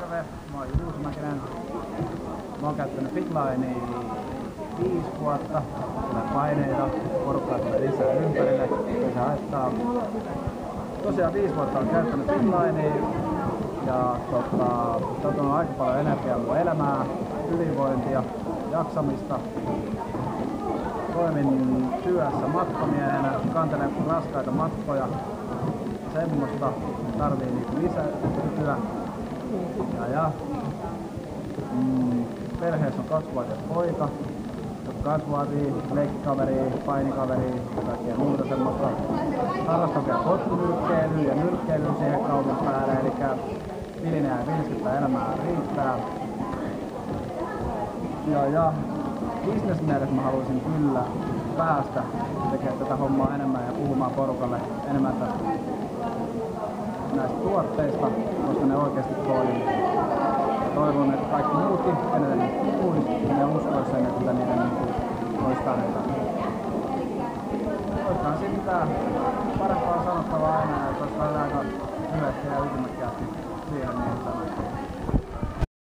Terve, mä oon Juuso Mäkinen. Mä oon käyttänyt Fitlinea 5 vuotta. Tulee paineita, porukkaa tulee lisää ympärille, ei se haittaa. Tosiaan 5 vuotta oon käyttänyt Fitlinea ja on aika paljon energiaa mun elämää, hyvinvointia, jaksamista. Toimin työssä matkamiehenä, kantelen raskaita matkoja. Semmoista tarvii lisäkykyä. Perheessä on 2-vuotias poika, joka vaatii leikkikaveria, painikaveria ja kaikkea muuta semmoista. Harrastan vielä potkunyrkkeilyä ja nyrkkeilyä siihen kaupan päälle, eli vilinää ja vilskettä elämää riittää. Businessmielessä mä haluaisin kyllä päästä tekemään tätä hommaa enemmän ja puhumaan porukalle enemmän näistä tuotteista, koska ne oikeasti toimii. Toivon, että kaikki muutkin edelleen kuulisivat ja uskoisivat sen, että niiden olisi tarjota. Olisikohan siinä mitään parempaa sanottavaa enää, että olisi vähän aika lyhyesti ja ytimekkäästi siihen niin sanotaan.